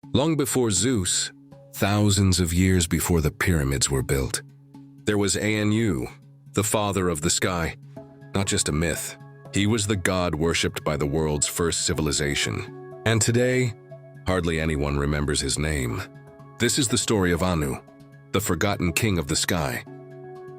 Long before Zeus, thousands of years before the pyramids were built, there was Anu, the father of the sky. Not just a myth, he was the god worshipped by the world's first civilization. And today, hardly anyone remembers his name. This is the story of Anu, the forgotten king of the sky.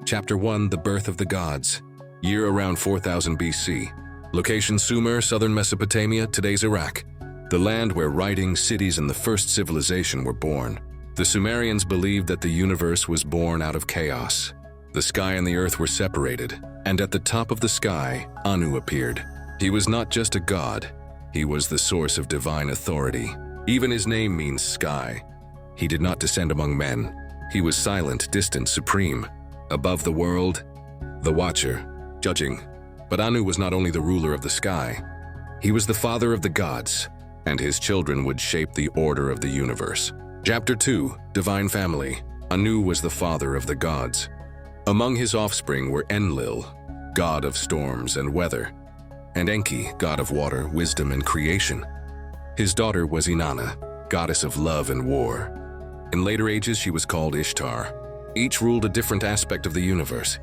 Chapter 1, The Birth of the Gods. Year around 4000 BC. Location Sumer, southern Mesopotamia, today's Iraq. The land where writing, cities, and the first civilization were born. The Sumerians believed that the universe was born out of chaos. The sky and the earth were separated, and at the top of the sky, Anu appeared. He was not just a god, he was the source of divine authority. Even his name means sky. He did not descend among men. He was silent, distant, supreme. Above the world, the watcher, judging. But Anu was not only the ruler of the sky, he was the father of the gods, and his children would shape the order of the universe. Chapter 2, Divine Family. Anu was the father of the gods. Among his offspring were Enlil, god of storms and weather, and Enki, god of water, wisdom, and creation. His daughter was Inanna, goddess of love and war. In later ages, she was called Ishtar. Each ruled a different aspect of the universe.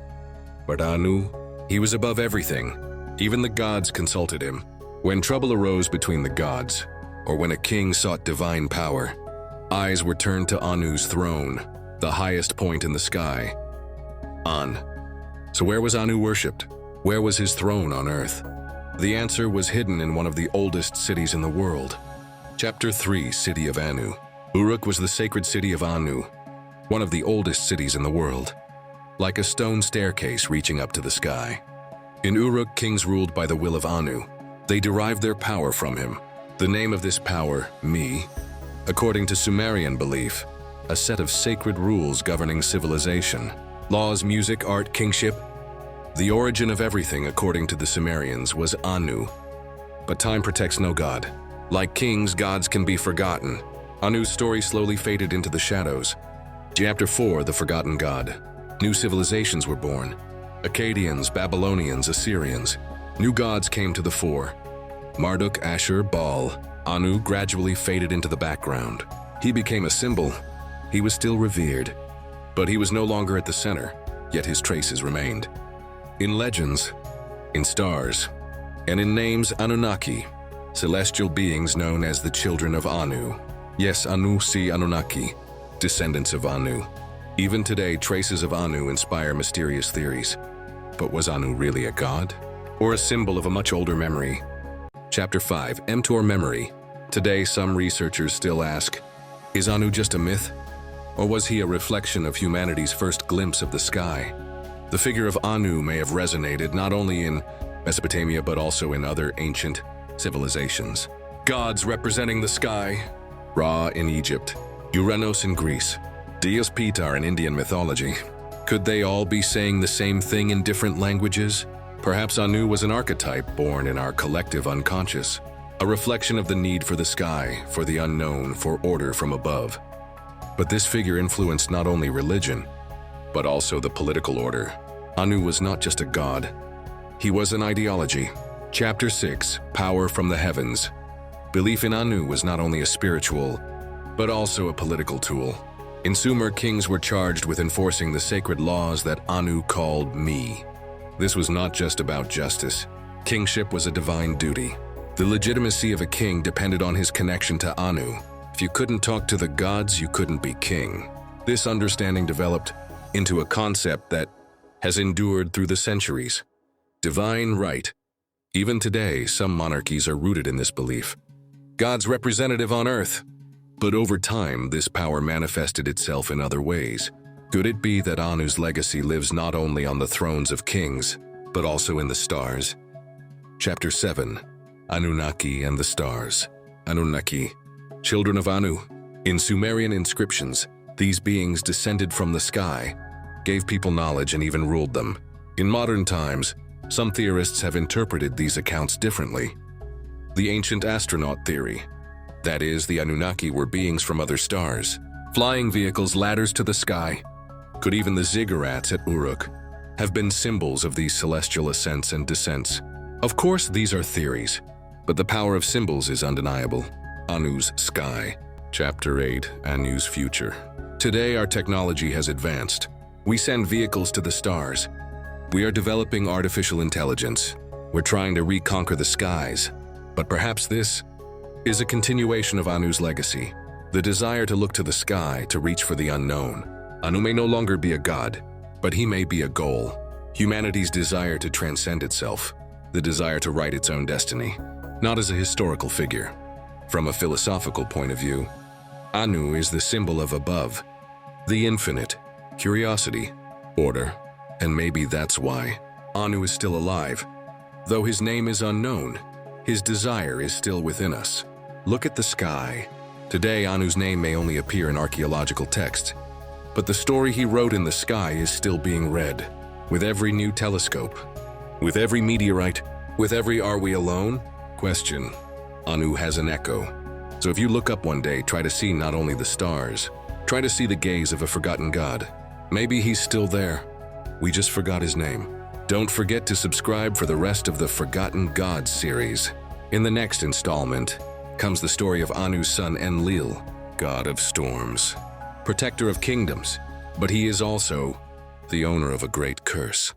But Anu, he was above everything. Even the gods consulted him. When trouble arose between the gods, or when a king sought divine power, eyes were turned to Anu's throne, the highest point in the sky. So where was Anu worshipped? Where was his throne on earth? The answer was hidden in one of the oldest cities in the world. Chapter 3, City of Anu. Uruk was the sacred city of Anu, one of the oldest cities in the world, like a stone staircase reaching up to the sky. In Uruk, kings ruled by the will of Anu. They derived their power from him. The name of this power, Mi, according to Sumerian belief, a set of sacred rules governing civilization, laws, music, art, kingship. The origin of everything, according to the Sumerians, was Anu. But time protects no god. Like kings, gods can be forgotten. Anu's story slowly faded into the shadows. Chapter 4, The Forgotten God. New civilizations were born. Akkadians, Babylonians, Assyrians. New gods came to the fore. Marduk, Ashur, Baal. Anu gradually faded into the background. He became a symbol. He was still revered, but he was no longer at the center, yet his traces remained. In legends, in stars, and in names, Anunnaki, celestial beings known as the children of Anu. Yes, Anu si Anunnaki, descendants of Anu. Even today, traces of Anu inspire mysterious theories. But was Anu really a god? Or a symbol of a much older memory? Chapter 5, Emtor Memory. Today, some researchers still ask, is Anu just a myth? Or was he a reflection of humanity's first glimpse of the sky? The figure of Anu may have resonated not only in Mesopotamia but also in other ancient civilizations. Gods representing the sky, Ra in Egypt, Uranos in Greece, Dios Pitar in Indian mythology. Could they all be saying the same thing in different languages? Perhaps Anu was an archetype born in our collective unconscious, a reflection of the need for the sky, for the unknown, for order from above. But this figure influenced not only religion, but also the political order. Anu was not just a god, he was an ideology. Chapter 6, Power from the Heavens. Belief in Anu was not only a spiritual, but also a political tool. In Sumer, kings were charged with enforcing the sacred laws that Anu called Mi. This was not just about justice. Kingship was a divine duty. The legitimacy of a king depended on his connection to Anu. If you couldn't talk to the gods, you couldn't be king. This understanding developed into a concept that has endured through the centuries. Divine right. Even today, some monarchies are rooted in this belief. God's representative on earth. But over time, this power manifested itself in other ways. Could it be that Anu's legacy lives not only on the thrones of kings, but also in the stars? Chapter 7, Anunnaki and the Stars. Anunnaki, children of Anu. In Sumerian inscriptions, these beings descended from the sky, gave people knowledge and even ruled them. In modern times, some theorists have interpreted these accounts differently. The ancient astronaut theory, that is, the Anunnaki were beings from other stars, flying vehicles, ladders to the sky. Could even the ziggurats at Uruk have been symbols of these celestial ascents and descents? Of course, these are theories, but the power of symbols is undeniable. Anu's sky, Chapter 8, Anu's Future. Today, our technology has advanced. We send vehicles to the stars. We are developing artificial intelligence. We're trying to reconquer the skies. But perhaps this is a continuation of Anu's legacy, the desire to look to the sky to reach for the unknown. Anu may no longer be a god, but he may be a goal. Humanity's desire to transcend itself, the desire to write its own destiny, not as a historical figure. From a philosophical point of view, Anu is the symbol of above, the infinite, curiosity, order, and maybe that's why Anu is still alive. Though his name is unknown, his desire is still within us. Look at the sky. Today, Anu's name may only appear in archaeological texts, but the story he wrote in the sky is still being read. With every new telescope, with every meteorite, with every "are we alone?" question, Anu has an echo. So if you look up one day, try to see not only the stars, try to see the gaze of a forgotten god. Maybe he's still there. We just forgot his name. Don't forget to subscribe for the rest of the Forgotten Gods series. In the next installment comes the story of Anu's son Enlil, god of storms, protector of kingdoms, but he is also the owner of a great curse.